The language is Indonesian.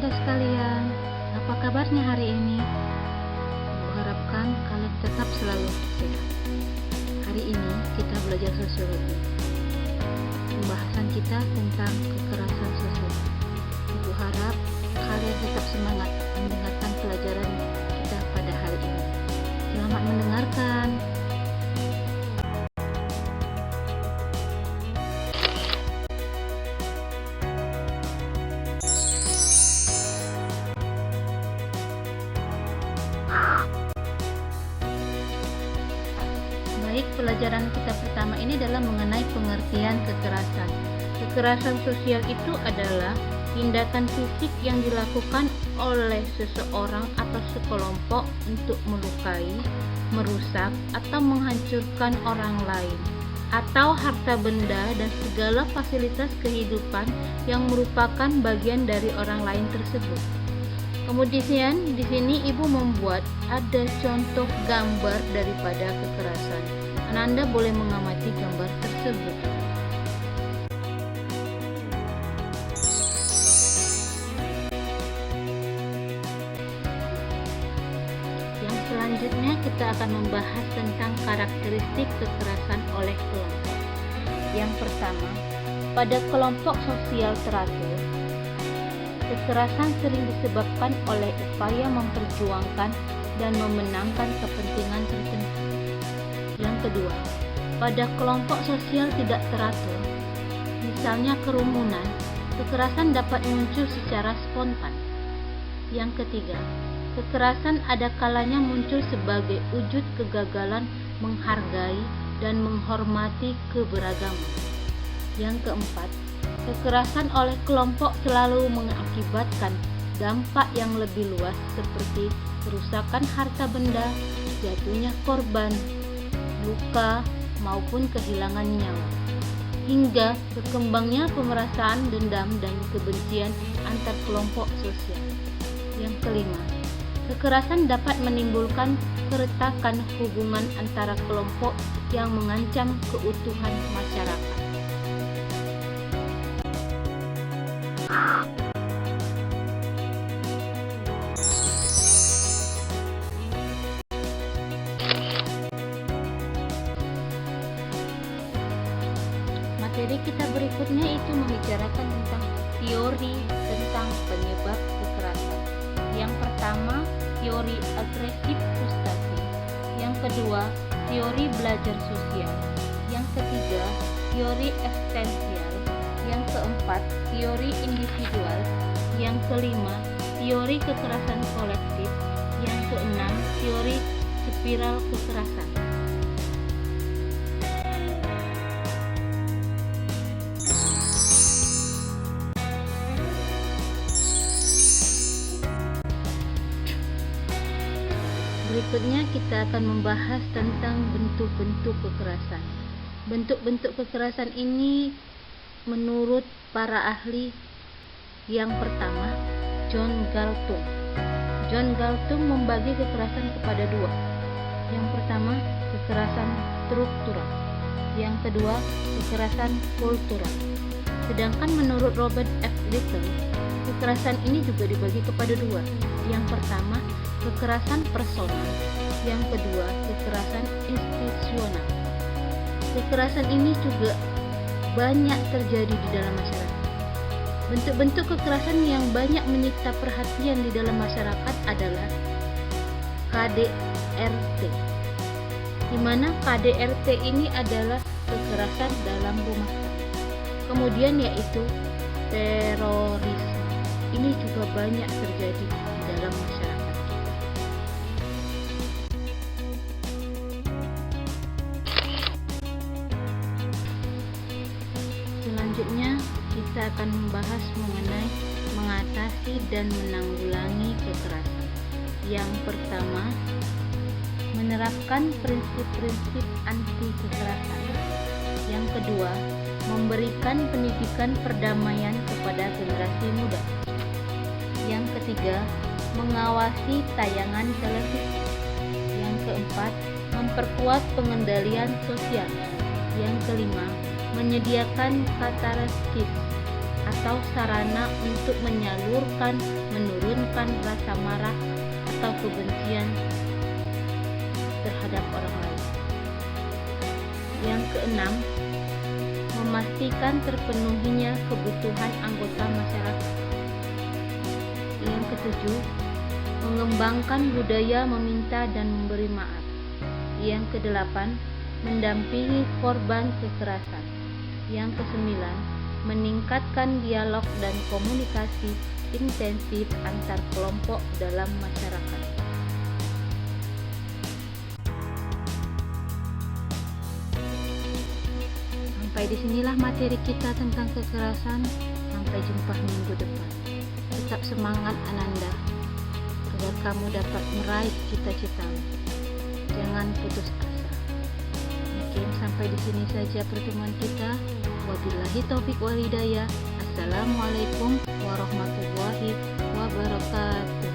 Anda sekalian, apa kabarnya hari ini? Ibu harapkan kalian tetap selalu sehat. Hari ini kita belajar sosiologi. Pembahasan kita tentang kekerasan sosial. Ibu harap kalian tetap semangat mendengarkan pelajaran kita pada hari ini. Selamat mendengarkan. Baik, pelajaran kita pertama ini adalah mengenai pengertian kekerasan. Kekerasan sosial itu adalah tindakan fisik yang dilakukan oleh seseorang atau sekelompok untuk melukai, merusak, atau menghancurkan orang lain, atau harta benda dan segala fasilitas kehidupan yang merupakan bagian dari orang lain tersebut. Kemudian di sini ibu membuat ada contoh gambar daripada kekerasan. Anda boleh mengamati gambar tersebut. Yang selanjutnya kita akan membahas tentang karakteristik kekerasan oleh kelompok. Yang pertama, pada kelompok sosial teratur, kekerasan sering disebabkan oleh upaya memperjuangkan dan memenangkan kepentingan tertentu. Yang kedua, pada kelompok sosial tidak teratur, misalnya kerumunan, kekerasan dapat muncul secara spontan. Yang ketiga, kekerasan ada kalanya muncul sebagai wujud kegagalan menghargai dan menghormati keberagaman. Yang keempat, kekerasan oleh kelompok selalu mengakibatkan dampak yang lebih luas seperti kerusakan harta benda, jatuhnya korban, luka, maupun kehilangan nyawa, hingga berkembangnya pemerasaan dendam dan kebencian antar kelompok sosial. Yang kelima, kekerasan dapat menimbulkan keretakan hubungan antara kelompok yang mengancam keutuhan masyarakat. Materi kita berikutnya itu membicarakan tentang teori tentang penyebab kekerasan. Yang pertama, teori agresif frustasi. Yang kedua, teori belajar sosial. Yang ketiga, teori eksistensial. Yang keempat, teori individual. Yang kelima, teori kekerasan kolektif. Yang keenam, teori spiral kekerasan. Berikutnya kita akan membahas tentang bentuk-bentuk kekerasan. Bentuk-bentuk kekerasan ini menurut para ahli, yang pertama, John Galtung. John Galtung membagi kekerasan kepada dua. Yang pertama, kekerasan struktural. Yang kedua, kekerasan kultural. Sedangkan menurut Robert F. Little, kekerasan ini juga dibagi kepada dua. Yang pertama, kekerasan personal. Yang kedua, kekerasan institusional. Kekerasan ini juga banyak terjadi di dalam masyarakat. Bentuk-bentuk kekerasan yang banyak menyita perhatian di dalam masyarakat adalah KDRT, di mana KDRT ini adalah kekerasan dalam rumah tangga. Kemudian yaitu terorisme. Ini juga banyak terjadi di dalam masyarakat. Selanjutnya kita akan membahas mengenai mengatasi dan menanggulangi kekerasan. Yang pertama, menerapkan prinsip-prinsip anti kekerasan. Yang kedua, memberikan pendidikan perdamaian kepada generasi muda. Yang ketiga, mengawasi tayangan televisi. Yang keempat, memperkuat pengendalian sosial. Yang kelima, menyediakan katarsis atau sarana untuk menurunkan rasa marah atau kebencian terhadap orang lain. Yang keenam, memastikan terpenuhinya kebutuhan anggota masyarakat. Yang ketujuh, mengembangkan budaya meminta dan memberi maaf. Yang kedelapan, mendampingi korban kekerasan. Yang kesembilan, meningkatkan dialog dan komunikasi intensif antar kelompok dalam masyarakat. Sampai disinilah materi kita tentang kekerasan. Sampai jumpa minggu depan. Tetap semangat Ananda, agar kamu dapat meraih cita-citamu. Jangan putus asa. Mungkin sampai di sini saja pertemuan kita. Wabillahi taufik wal hidayah. Assalamualaikum warahmatullahi wabarakatuh.